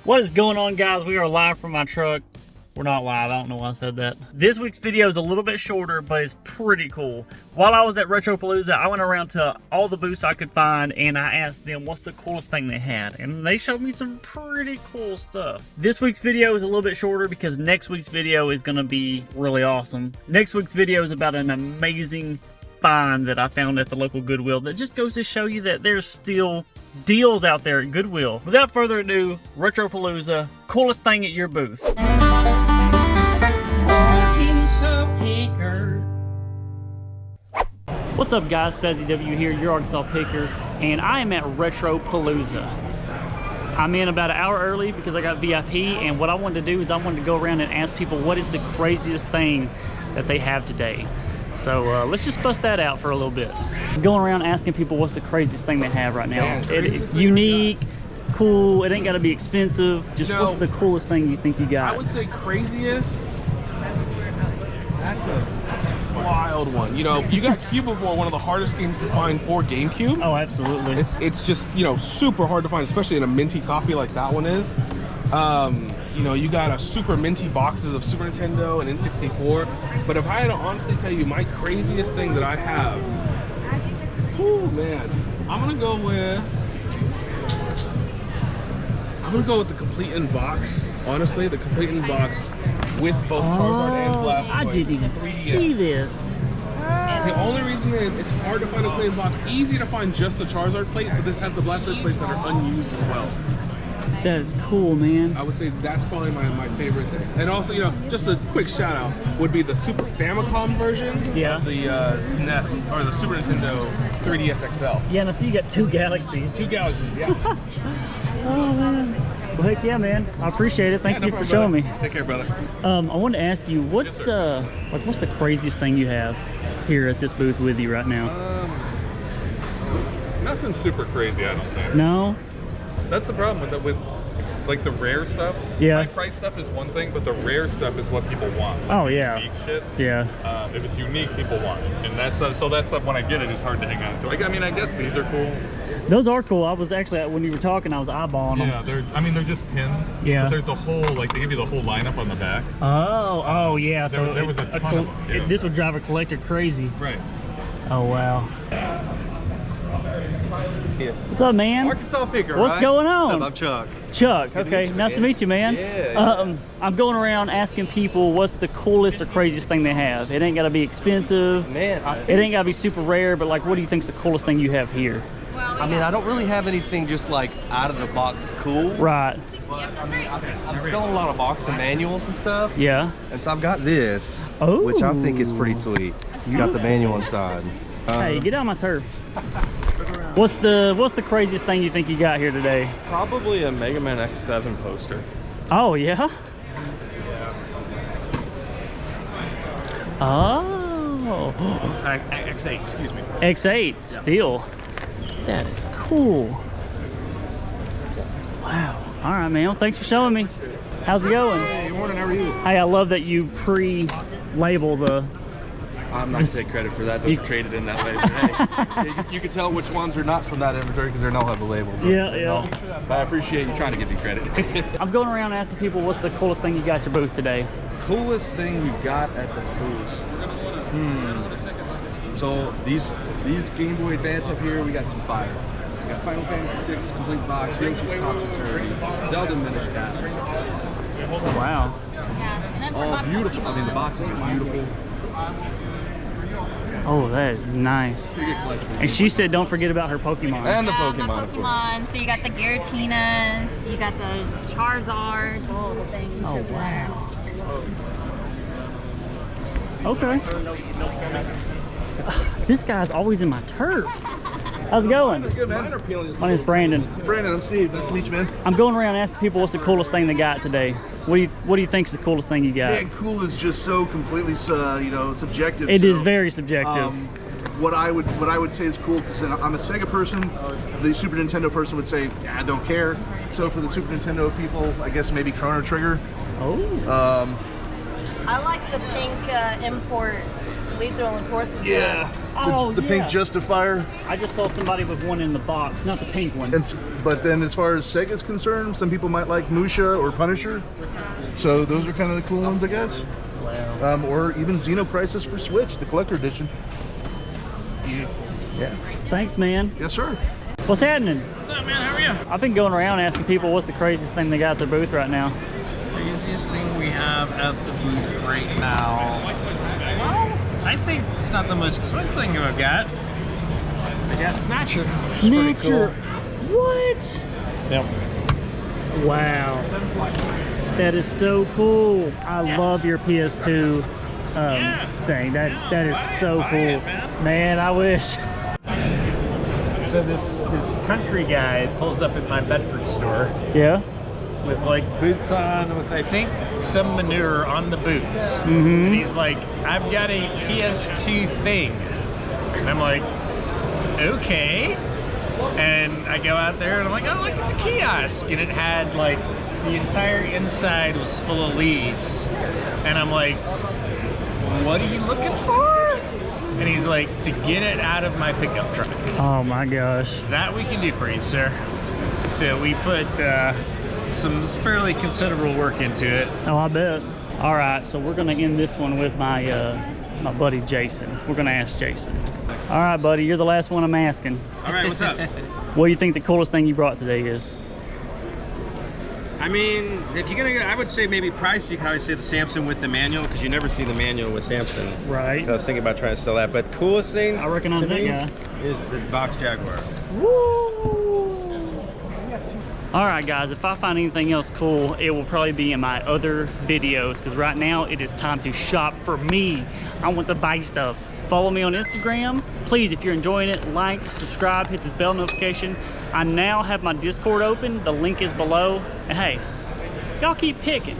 What is going on, guys? We are live from my truck. We're not live, I don't know why I said that. This week's video is a little bit shorter, but it's pretty cool. While I was at Retropalooza, I went around to all the booths I could find and I asked them what's the coolest thing they had. And they showed me some pretty cool stuff. This week's video is a little bit shorter because next week's video is gonna be really awesome. Next week's video is about an amazing find that I found at the local Goodwill that just goes to show you that there's still deals out there at Goodwill. Without further ado, Retropalooza, coolest thing at your booth. What's up, guys? Spazzy W here, your Arkansas Picker, and I am at Retropalooza. I'm in about an hour early because I got VIP, and what I wanted to do is I wanted to go around and ask people what is the craziest thing that they have today. So let's just bust that out for a little bit. Going around asking people what's the craziest thing they have right now. Unique, cool, it ain't gotta be expensive. Just what's the coolest thing you think you got? I would say craziest. That's a wild one. You know, you got Cubivore, one of the hardest games to find for GameCube. Oh, absolutely. It's just, you know, super hard to find, especially in a minty copy like that one is. You know, you got a super minty boxes of Super Nintendo and N64. But if I had to honestly tell you my craziest thing that I have, whew, man, I'm gonna go with the complete in box. Honestly, the complete in box with both Charizard and Blastoise. I didn't even 3DS. see this. The only reason is it's hard to find a complete in box. Easy to find just the Charizard plate, but this has the Blastoise plates that are unused as well. That is cool, man. I would say that's probably my favorite thing. And also, you know, just a quick shout out would be the Super Famicom version of the SNES or the Super Nintendo 3DS XL. Yeah, and I see you got two Galaxies. Two Galaxies, yeah. Oh, man. Well, heck yeah, man. I appreciate it. Thank you for showing me. Take care, brother. I wanted to ask you, what's what's the craziest thing you have here at this booth with you right now? Nothing super crazy, I don't think. No? That's the problem with like the rare stuff. Yeah. High price stuff is one thing, but the rare stuff is what people want. Oh yeah. Unique shit. Yeah. If it's unique, people want it, and that's so that stuff when I get it is hard to hang on to. I mean, I guess these are cool. Those are cool. I was actually, when you were talking, I was eyeballing them. Yeah, they're just pins. Yeah. But there's a whole, like, they give you the whole lineup on the back. Oh yeah. So there was a ton of them, yeah. This would drive a collector crazy. Right. Oh wow. What's up, man? Arkansas Picker, What's going on? What's up? I'm Chuck. Chuck, okay, nice to meet you, man. Yeah. I'm going around asking people what's the coolest or craziest thing they have. It ain't gotta be expensive. Man, it ain't gotta be super rare, but like, what do you think's the coolest thing you have here? I mean, I don't really have anything just like out of the box cool. Right. But I mean, I'm selling a lot of box and manuals and stuff. Yeah. And so I've got this, Oh. which I think is pretty sweet. It's got the manual inside. Hey, get out my turf. What's the craziest thing you think you got here today? Probably a Mega Man X7 poster. Oh yeah. Oh. X8, excuse me. X8 steel. That is cool. Wow. All right, man. Well, thanks for showing me. How's it going? Hey, good morning, how are you? Hey, I love that you pre-label the. I'm not take credit for that. Those are traded in that way. But hey, you can tell which ones are not from that inventory because they don't have the label. But, Yeah. But I appreciate you trying to give me credit. I'm going around asking people what's the coolest thing you got at your booth today. Coolest thing you got at the booth. So these Game Boy Advance up here, we got some fire. We got Final Fantasy VI complete box, Yoshi's Topsy-Turvy, Zelda Minish Cap. Wow. All beautiful. I mean, the boxes are beautiful. Oh, that is nice. And she said don't forget about her Pokemon. And the Yeah, Pokemon, of course. So you got the Giratinas, you got the Charizards, all the things. Oh, wow. Okay. This guy's always in my turf. How's it going? Good, man. My name's Brandon. Brandon, I'm Steve. Nice to meet you, man. I'm going around asking people what's the coolest thing they got today. What do you think's the coolest thing you got? Man, cool is just so completely, you know, subjective. It is very subjective. What I would say is cool because I'm a Sega person. The Super Nintendo person would say, yeah, I don't care. So for the Super Nintendo people, I guess maybe Chrono Trigger. Oh. I like the pink import Lethal Enforcement. Yeah. Oh, the pink yeah. Justifier. I just saw somebody with one in the box, not the pink one. But then as far as Sega's concerned, some people might like Musha or Punisher. So those are kind of the cool ones, I guess. Wow. Or even Xeno Crisis for Switch, the collector edition. Yeah. Thanks, man. Yes, sir. What's happening? What's up, man? How are you? I've been going around asking people what's the craziest thing they got at their booth right now. Craziest thing we have at the booth right now. Well, I think it's not the most expensive thing we've got. We got Snatcher. It's pretty Snatcher. cool. What? Yep. Wow. That is so cool. I love your PS2 thing. That is so cool. Man, I wish. So this country guy pulls up at my Bedford store Yeah? with like boots on, with I think some manure on the boots. Mm-hmm. And he's like, "I've got a PS2 thing," and I'm like, "Okay." And I go out there and I'm like, "Oh, look, it's a kiosk," and it had like the entire inside was full of leaves, and I'm like, "What are you looking for?" And he's like, "To get it out of my pickup truck." Oh my gosh. That we can do for you, sir. So we put some fairly considerable work into it. Oh, I bet. All right, so we're gonna end this one with my my buddy Jason. We're gonna ask Jason. All right, buddy, you're the last one I'm asking. All right, what's up? What do you think the coolest thing you brought today is? I mean, if you're gonna go, I would say maybe price. You can always say the Samsung with the manual because you never see the manual with Samsung. Right. So I was thinking about trying to sell that. But coolest thing I recognize to that me guy. is the box Jaguar. Woo! All right, guys, if I find anything else cool, it will probably be in my other videos because right now it is time to shop for me. I want to buy stuff. Follow me on Instagram. Please, if you're enjoying it, like, subscribe, hit the bell notification. I now have my Discord open. The link is below. And hey, y'all keep picking.